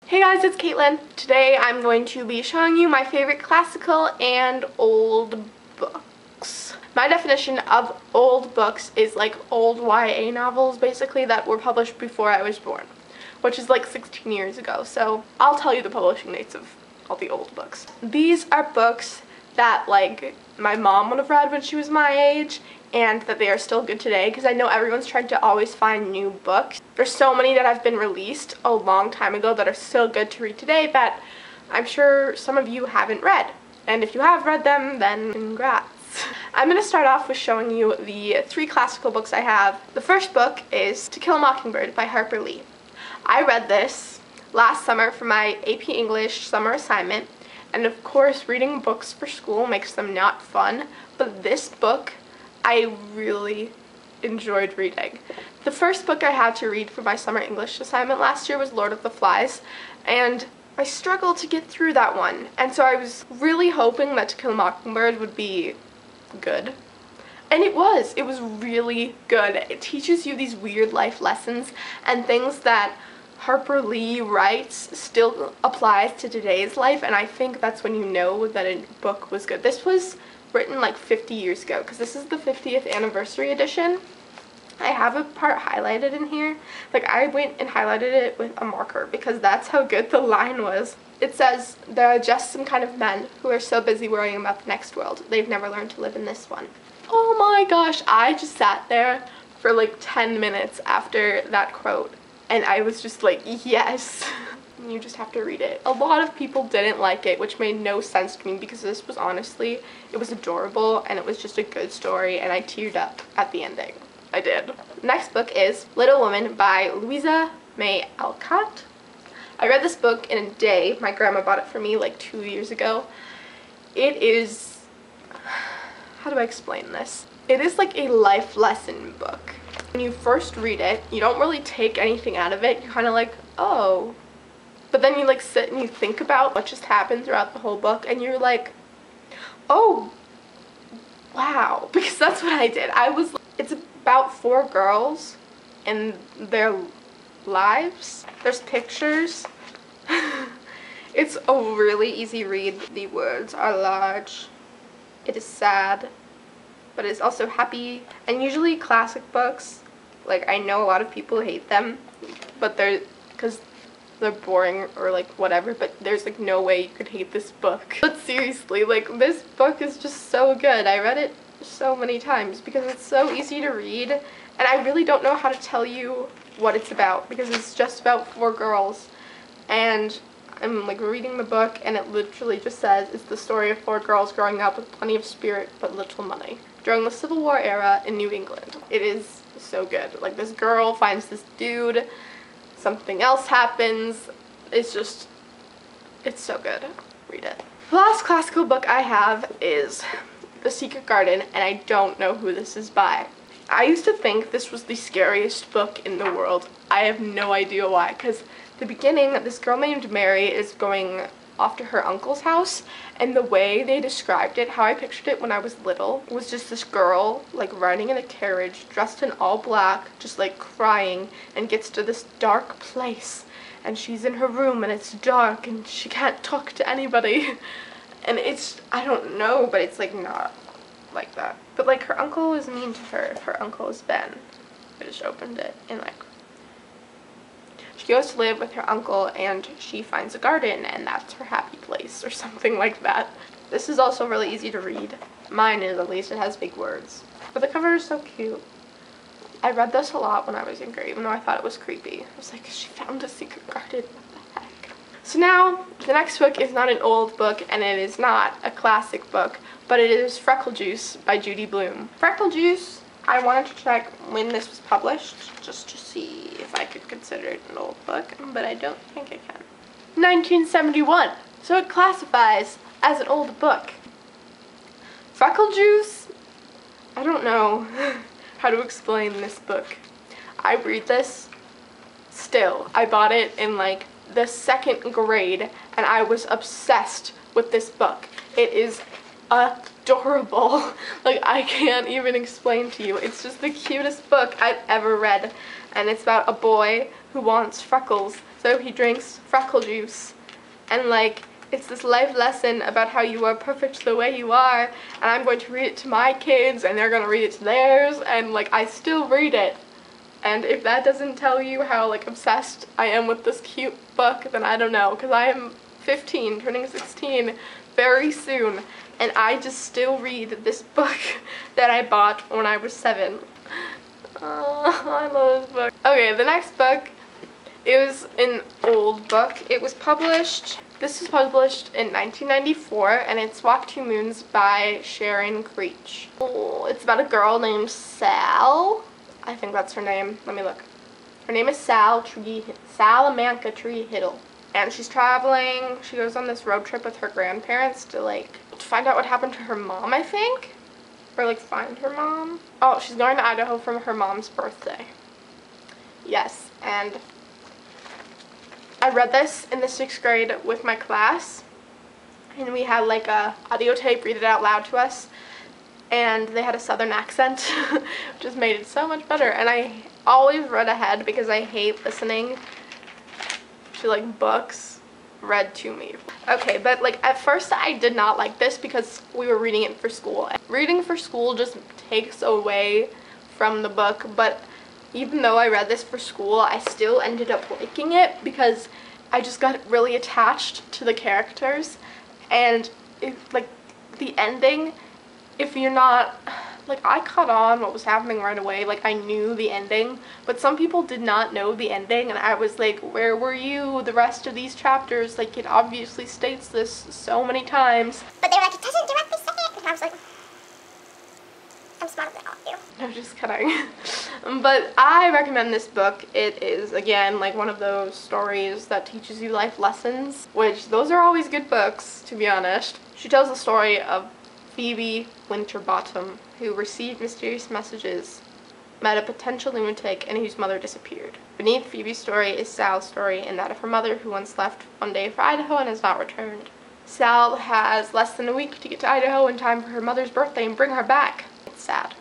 Hey guys, it's Caitlin. Today I'm going to be showing you my favorite classical and old books. My definition of old books is like old YA novels basically that were published before I was born, which is like 16 years ago. So I'll tell you the publishing dates of all the old books. These are books that like my mom would have read when she was my age, and that they are still good today because I know everyone's trying to always find new books. There's so many that have been released a long time ago that are still good to read today that I'm sure some of you haven't read. And if you have read them, then congrats. I'm going to start off with showing you the 3 classical books I have. The first book is To Kill a Mockingbird by Harper Lee. I read this last summer for my AP English summer assignment, and of course reading books for school makes them not fun, but this book I really enjoyed reading. The first book I had to read for my summer English assignment last year was Lord of the Flies, and I struggled to get through that one, and so I was really hoping that To Kill a Mockingbird would be good. And it was really good. It teaches you these weird life lessons and things that Harper Lee writes still applies to today's life, and I think that's when you know that a book was good. This was written like 50 years ago because this is the 50th anniversary edition. I have a part highlighted in here. Like, I went and highlighted it with a marker because that's how good the line was. It says, "There are just some kind of men who are so busy worrying about the next world, they've never learned to live in this one." Oh my gosh, I just sat there for like 10 minutes after that quote and I was just like, yes. You just have to read it. A lot of people didn't like it, which made no sense to me because this was honestly, it was adorable and it was just a good story, and I teared up at the ending. I did. Next book is Little Woman by Louisa May Alcott. I read this book in a day. My grandma bought it for me like 2 years ago. It is, how do I explain this? It is like a life lesson book. When you first read it, you don't really take anything out of it. You're kind of like, oh. But then you like sit and you think about what just happened throughout the whole book, and you're like, oh, wow. Because that's what I did. It's about 4 girls and their lives. There's pictures. It's a really easy read. The words are large. It is sad, but it's also happy. And usually classic books, like, I know a lot of people hate them, but because they're boring or like whatever, but there's like no way you could hate this book. But seriously, like, this book is just so good. I read it so many times because it's so easy to read, and I really don't know how to tell you what it's about because it's just about 4 girls, and I'm like reading the book and it literally just says it's the story of 4 girls growing up with plenty of spirit but little money during the Civil War era in New England. It is so good. Like, this girl finds this dude, something else happens. It's so good. Read it. The last classical book I have is The Secret Garden, and I don't know who this is by. I used to think this was the scariest book in the world. I have no idea why, because the beginning, this girl named Mary is going off to her uncle's house, and the way they described it, how I pictured it when I was little, was just this girl like riding in a carriage dressed in all black, just like crying, and gets to this dark place, and she's in her room and it's dark and she can't talk to anybody. And it's, I don't know, but it's like not like that. But like, her uncle is mean to her. Her uncle is Ben. I just opened it and like, she goes to live with her uncle and she finds a garden and that's her happy place or something like that. This is also really easy to read. Mine is, at least. It has big words. But the cover is so cute. I read this a lot when I was younger, even though I thought it was creepy. I was like, she found a secret garden. What the heck? So now, the next book is not an old book and it is not a classic book, but it is Freckle Juice by Judy Blume. Freckle Juice, I wanted to check when this was published just to see if I could consider it an old book, but I don't think I can. 1971, so it classifies as an old book. Freckle Juice, I don't know how to explain this book. I read this still. I bought it in like the 2nd grade and I was obsessed with this book. It is adorable. Like, I can't even explain to you. It's just the cutest book I've ever read, and it's about a boy who wants freckles so so he drinks Freckle Juice. And like, it's this life lesson about how you are perfect the way you are, and I'm going to read it to my kids, and they're going to read it to theirs, and like, I still read it. And if that doesn't tell you how like obsessed I am with this cute book, then I don't know, because I am 15, turning 16 very soon, and I just still read this book that I bought when I was 7. Oh, I love this book. Okay, the next book, it was an old book. It was published, this was published in 1994, and it's Walk Two Moons by Sharon Creech. Oh, it's about a girl named Sal. I think that's her name. Let me look. Her name is Salamanca Treehiddle. And she's traveling. She goes on this road trip with her grandparents to like find out what happened to her mom, I think. Or like find her mom. Oh, she's going to Idaho for her mom's birthday. Yes, and I read this in the 6th grade with my class. And we had like a audio tape read it out loud to us. And they had a southern accent, which just made it so much better. And I always read ahead because I hate listening to like books read to me. Okay, but like at first I did not like this because we were reading it for school. Reading for school just takes away from the book, but even though I read this for school, I still ended up liking it because I just got really attached to the characters. And like the ending, if you're not, like, I caught on what was happening right away, like, I knew the ending, but some people did not know the ending, and I was like, where were you the rest of these chapters? Like, it obviously states this so many times. But they were like, it doesn't directly say it, and I was like, I'm smarter than all of you. I'm just kidding. But I recommend this book. It is, again, like one of those stories that teaches you life lessons, which those are always good books, to be honest. She tells the story of Phoebe Winterbottom, who received mysterious messages, met a potential lunatic, and whose mother disappeared. Beneath Phoebe's story is Sal's story, and that of her mother, who once left one day for Idaho and has not returned. Sal has less than a week to get to Idaho in time for her mother's birthday and bring her back. It's sad,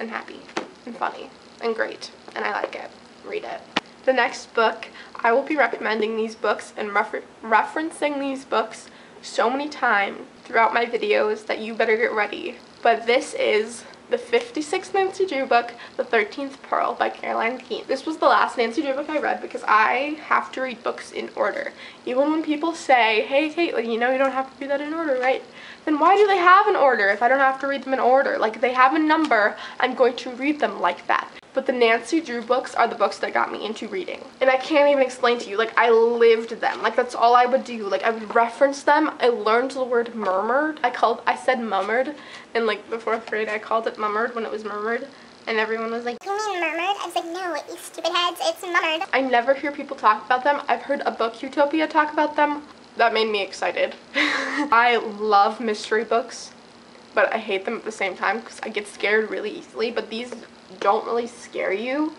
and happy, and funny, and great, and I like it. Read it. The next book, I will be recommending these books and referencing these books so many times throughout my videos that you better get ready. But this is the 56th Nancy Drew book, The 13th Pearl by Caroline Keene. This was the last Nancy Drew book I read because I have to read books in order. Even when people say, hey Caitlin, you know you don't have to do that in order, right? Then why do they have an order if I don't have to read them in order? Like, they have a number, I'm going to read them like that. But the Nancy Drew books are the books that got me into reading. And I can't even explain to you, like, I lived them. Like, that's all I would do. Like, I would reference them. I learned the word murmured. I said murmured. In, like, the 4th grade, I called it murmured when it was murmured. And everyone was like, You mean murmured? I was like, no, you stupid heads, it's murmured. I never hear people talk about them. I've heard a book Utopia talk about them. That made me excited. I love mystery books, but I hate them at the same time because I get scared really easily. But these don't really scare you.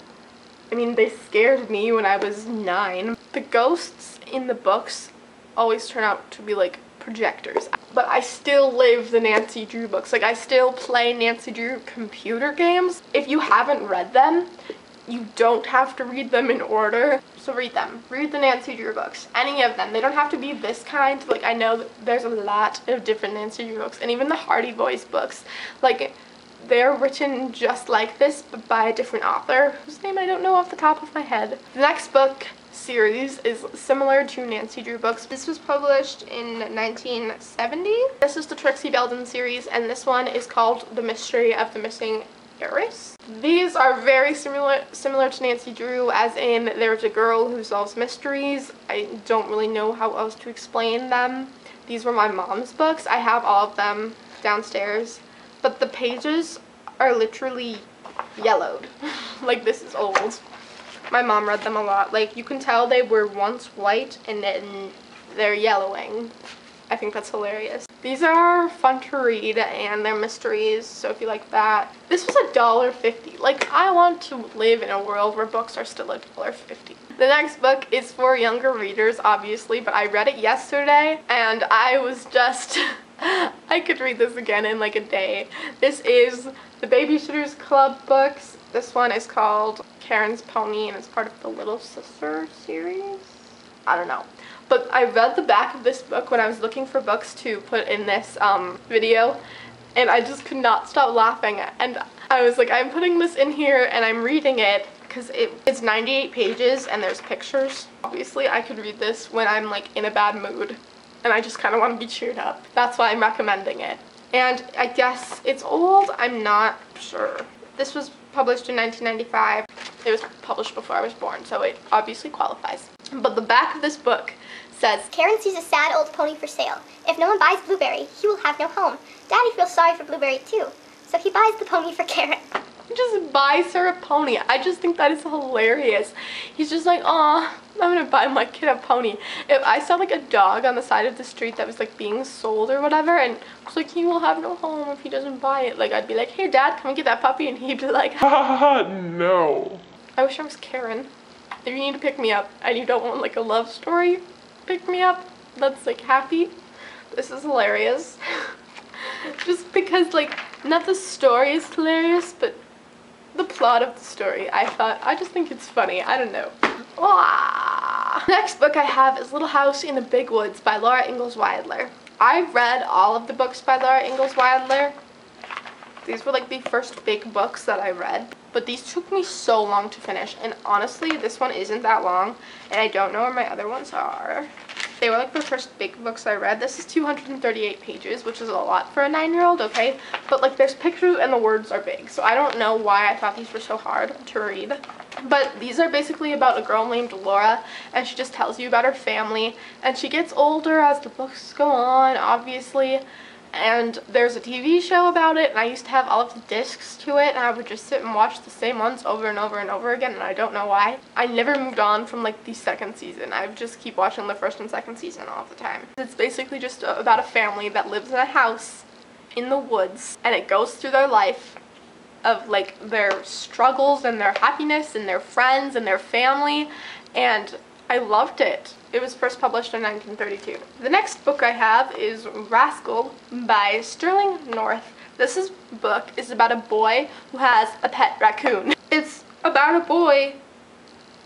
I mean, they scared me when I was 9. The ghosts in the books always turn out to be like projectors. But I still live the Nancy Drew books. Like, I still play Nancy Drew computer games. If you haven't read them, you don't have to read them in order. So read them. Read the Nancy Drew books. Any of them. They don't have to be this kind. Like, I know that there's a lot of different Nancy Drew books. And even the Hardy Boys books. Like, they're written just like this, but by a different author, whose name I don't know off the top of my head. The next book series is similar to Nancy Drew books. This was published in 1970. This is the Trixie Belden series, and this one is called The Mystery of the Missing Heiress. These are very similar to Nancy Drew, as in there's a girl who solves mysteries. I don't really know how else to explain them. These were my mom's books. I have all of them downstairs, but the pages are literally yellowed. Like, this is old. My mom read them a lot. Like, you can tell they were once white and then they're yellowing. I think that's hilarious. These are fun to read and they're mysteries, so if you like that. This was $1.50. Like, I want to live in a world where books are still $1.50. The next book is for younger readers, obviously, but I read it yesterday and I was just I could read this again in like a day. This is the Babysitter's Club books. This one is called Karen's Pony and it's part of the Little Sister series. I don't know. But I read the back of this book when I was looking for books to put in this video, and I just could not stop laughing. And I was like, I'm putting this in here and I'm reading it because it's 98 pages and there's pictures. Obviously, I could read this when I'm like in a bad mood and I just kind of want to be cheered up. That's why I'm recommending it. And I guess it's old. I'm not sure. This was published in 1995. It was published before I was born, so it obviously qualifies. But the back of this book says, Karen sees a sad old pony for sale. If no one buys Blueberry, he will have no home. Daddy feels sorry for Blueberry too, so he buys the pony for Karen. He just buys her a pony. I just think that is hilarious. He's just like, aw, I'm gonna buy my kid a pony. If I saw like a dog on the side of the street that was like being sold or whatever, and was like, he will have no home if he doesn't buy it, like I'd be like, hey dad, come and get that puppy, and he'd be like, ha ha ha, no. I wish I was Karen. If you need to pick me up and you don't want like a love story, pick me up that's like happy. This is hilarious. Just because like, not the story is hilarious, but the plot of the story, I just think it's funny. I don't know. Next book I have is Little House in the Big Woods by Laura Ingalls Wilder. I've read all of the books by Laura Ingalls Wilder. These were like the first big books that I read, but these took me so long to finish, and honestly this one isn't that long, and I don't know where my other ones are. They were like the first big books I read. This is 238 pages, which is a lot for a 9-year-old, okay? But like there's pictures and the words are big, so I don't know why I thought these were so hard to read. But these are basically about a girl named Laura, and she just tells you about her family, and she gets older as the books go on, obviously. And there's a TV show about it, and I used to have all of the discs to it, and I would just sit and watch the same ones over and over and over again, and I don't know why. I never moved on from like the second season. I would just keep watching the first and second season all the time. It's basically just about a family that lives in a house in the woods, and it goes through their life of like their struggles and their happiness and their friends and their family, and I loved it. It was first published in 1932. The next book I have is Rascal by Sterling North. This book is about a boy who has a pet raccoon. It's about a boy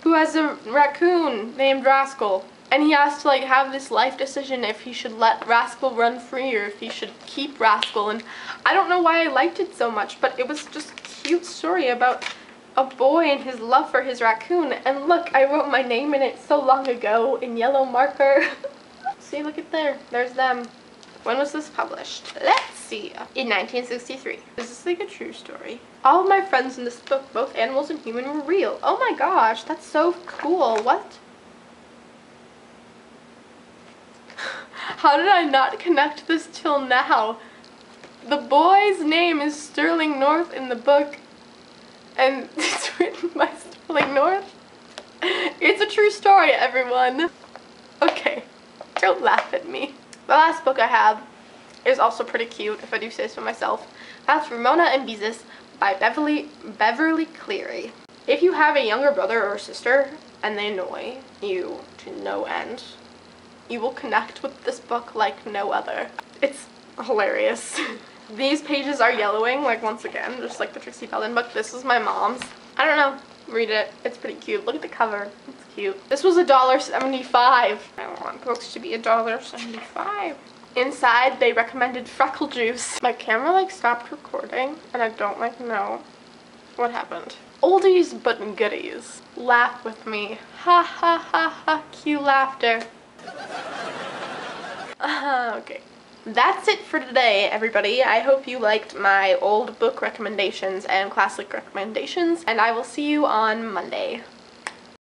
who has a raccoon named Rascal, and he has to like have this life decision if he should let Rascal run free or if he should keep Rascal. And I don't know why I liked it so much, but it was just a cute story about a boy and his love for his raccoon. And look, I wrote my name in it so long ago in yellow marker. See, look at there. There's them. When was this published? Let's see. In 1963. Is this like a true story? All of my friends in this book, both animals and human, were real. Oh my gosh, that's so cool. What? How did I not connect this till now? The boy's name is Sterling North in the book, and it's written by Sterling North. It's a true story, everyone. Okay, don't laugh at me. The last book I have is also pretty cute, if I do say so myself. That's Ramona Beezus by Beverly Cleary. If you have a younger brother or sister and they annoy you to no end, you will connect with this book like no other. It's hilarious. These pages are yellowing, like once again, just like the Trixie Belden book. This is my mom's. I don't know. Read it. It's pretty cute. Look at the cover. It's cute. This was $1.75. I want books to be $1.75. Inside, they recommended Freckle Juice. My camera like stopped recording, and I don't like know what happened. Oldies but goodies. Laugh with me. Ha ha ha ha. Cue laughter. Okay. That's it for today, everybody. I hope you liked my old book recommendations and classic recommendations, and I will see you on Monday.